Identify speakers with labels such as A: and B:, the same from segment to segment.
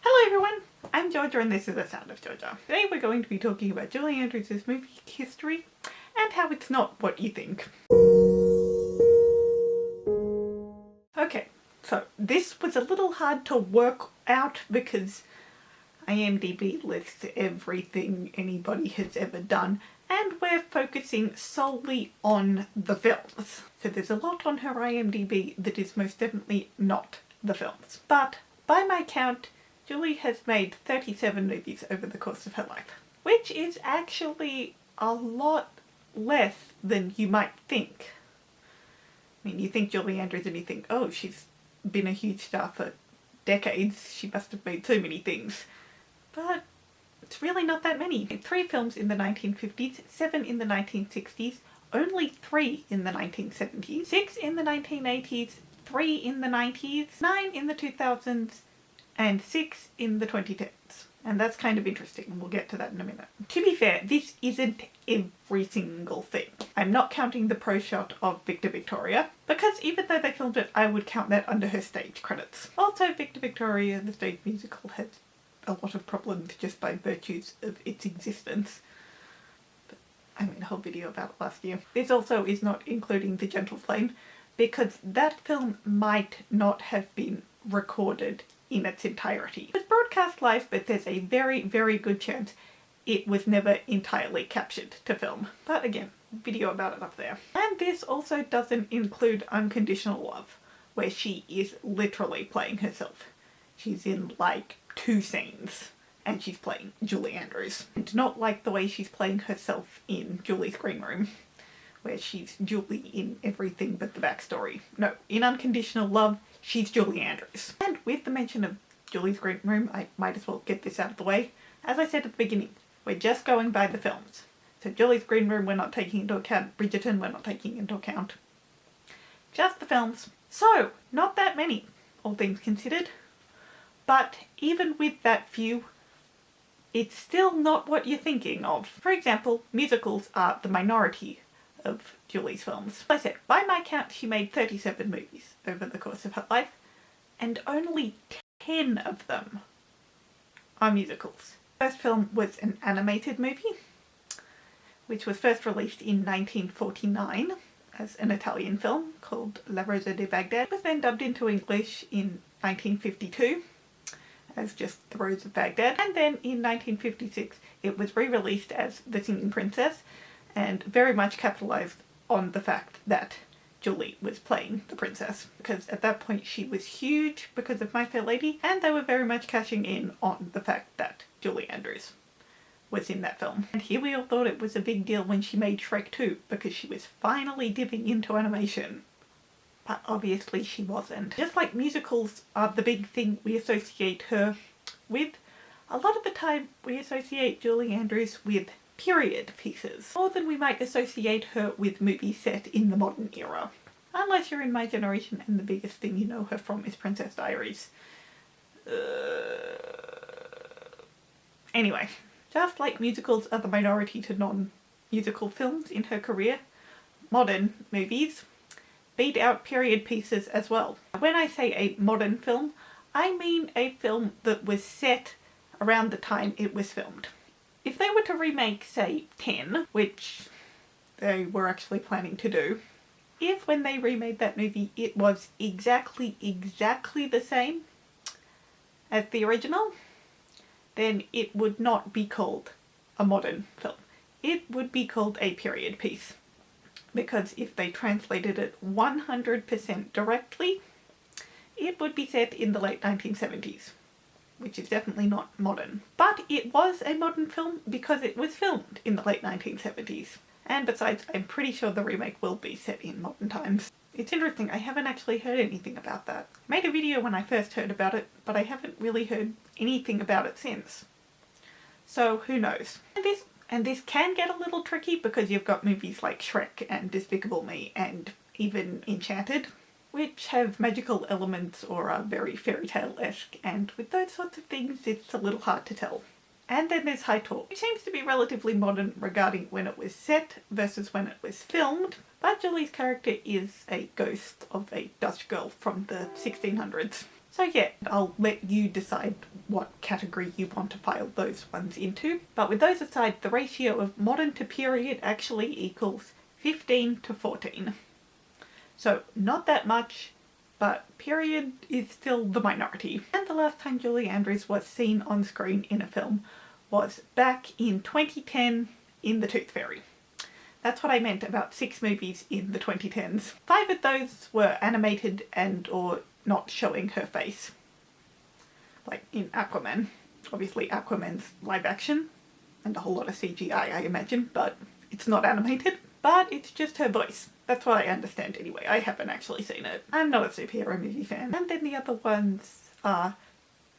A: Hello everyone, I'm Georgia and this is The Sound of Georgia. Today we're going to be talking about Julie Andrews' movie history and how it's not what you think. Okay, so this was a little hard to work out because IMDb lists everything anybody has ever done and we're focusing solely on the films. So there's a lot on her IMDb that is most definitely not the films. But by my count, Julie has made 37 movies over the course of her life, which is actually a lot less than you might think. I mean, you think Julie Andrews and you think, oh, she's been a huge star for decades, she must have made so many things. But it's really not that many. 3 films in the 1950s, 7 in the 1960s, only 3 in the 1970s, 6 in the 1980s, 3 in the 90s, 9 in the 2000s, and 6 in the 2010s. And that's kind of interesting, and we'll get to that in a minute. To be fair, this isn't every single thing. I'm not counting the pro shot of Victor Victoria, because even though they filmed it, I would count that under her stage credits. Also, Victor Victoria, the stage musical, has a lot of problems just by virtues of its existence. But I made a whole video about it last year. This also is not including The Gentle Flame, because that film might not have been recorded in its entirety. It was broadcast live, but there's a very, very good chance it was never entirely captured to film. But again, video about it up there. And this also doesn't include Unconditional Love, where she is literally playing herself. She's in like 2 scenes, and she's playing Julie Andrews. And not like the way she's playing herself in Julie's Green Room, where she's Julie in everything but the backstory. No, in Unconditional Love, she's Julie Andrews. And with the mention of Julie's Green Room, I might as well get this out of the way. As I said at the beginning, we're just going by the films. So Julie's Green Room we're not taking into account, Bridgerton we're not taking into account. Just the films. So, not that many, all things considered. But even with that few, it's still not what you're thinking of. For example, musicals are the minority of Julie's films. Like I said, by my count, she made 37 movies over the course of her life, and only 10 of them are musicals. The first film was an animated movie, which was first released in 1949 as an Italian film called La Rosa di Baghdad. It was then dubbed into English in 1952 as just The Rose of Baghdad, and then in 1956 it was re-released as The Singing Princess, and very much capitalised on the fact that Julie was playing the princess, because at that point she was huge because of My Fair Lady, and they were very much cashing in on the fact that Julie Andrews was in that film. And here we all thought it was a big deal when she made Shrek 2, because she was finally dipping into animation. But obviously she wasn't. Just like musicals are the big thing we associate her with, a lot of the time we associate Julie Andrews with period pieces, more than we might associate her with movies set in the modern era. Unless you're in my generation and the biggest thing you know her from is Princess Diaries. Anyway, just like musicals are the minority to non-musical films in her career, modern movies beat out period pieces as well. When I say a modern film, I mean a film that was set around the time it was filmed. If they were to remake, say, 10, which they were actually planning to do, if when they remade that movie it was exactly the same as the original, then it would not be called a modern film. It would be called a period piece. Because if they translated it 100% directly, it would be set in the late 1970s. Which is definitely not modern. But it was a modern film because it was filmed in the late 1970s. And besides, I'm pretty sure the remake will be set in modern times. It's interesting, I haven't actually heard anything about that. I made a video when I first heard about it, but I haven't really heard anything about it since. So who knows? And this can get a little tricky because you've got movies like Shrek and Despicable Me and even Enchanted, which have magical elements or are very fairy tale-esque, and with those sorts of things it's a little hard to tell. And then there's High Talk, which seems to be relatively modern regarding when it was set versus when it was filmed, but Julie's character is a ghost of a Dutch girl from the 1600s. So yeah, I'll let you decide what category you want to file those ones into. But with those aside, the ratio of modern to period actually equals 15 to 14. So not that much, but period is still the minority. And the last time Julie Andrews was seen on screen in a film was back in 2010 in The Tooth Fairy. That's what I meant about 6 movies in the 2010s. 5 of those were animated and or not showing her face. Like in Aquaman. Obviously Aquaman's live action and a whole lot of CGI, I imagine, but it's not animated. But it's just her voice. That's what I understand anyway. I haven't actually seen it. I'm not a superhero movie fan. And then the other ones are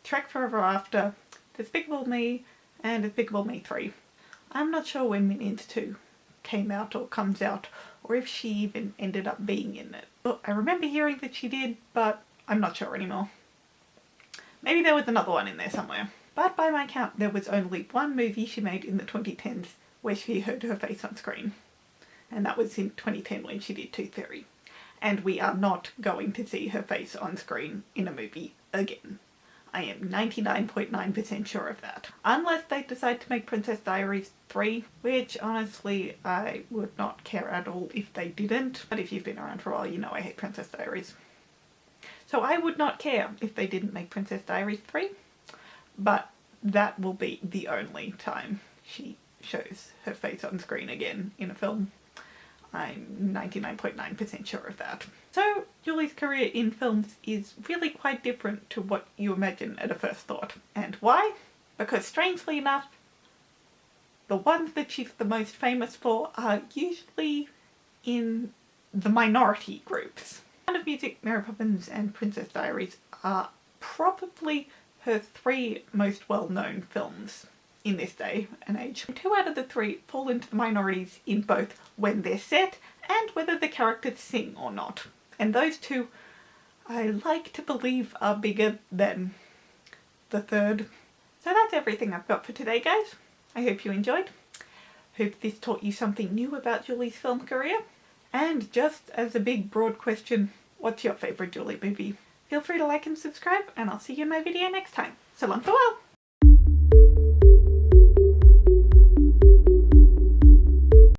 A: Shrek Forever After, Despicable Me, and Despicable Me 3. I'm not sure when Minions 2 came out or comes out, or if she even ended up being in it. Well, I remember hearing that she did, but I'm not sure anymore. Maybe there was another one in there somewhere. But by my count, there was only one movie she made in the 2010s where she heard her face on screen. And that was in 2010 when she did Tooth Fairy. And we are not going to see her face on screen in a movie again. I am 99.9% sure of that. Unless they decide to make Princess Diaries 3, which honestly I would not care at all if they didn't. But if you've been around for a while, you know I hate Princess Diaries. So I would not care if they didn't make Princess Diaries 3, but that will be the only time she shows her face on screen again in a film. I'm 99.9% sure of that. So Julie's career in films is really quite different to what you imagine at a first thought. And why? Because strangely enough, the ones that she's the most famous for are usually in the minority groups. Sound of Music, Mary Poppins and Princess Diaries are probably her 3 most well-known films in this day and age. 2 out of the 3 fall into the minorities in both when they're set and whether the characters sing or not. And those 2, I like to believe, are bigger than the 3rd. So that's everything I've got for today, guys. I hope you enjoyed. Hope this taught you something new about Julie's film career. And just as a big broad question, what's your favourite Julie movie? Feel free to like and subscribe, and I'll see you in my video next time. So long, farewell!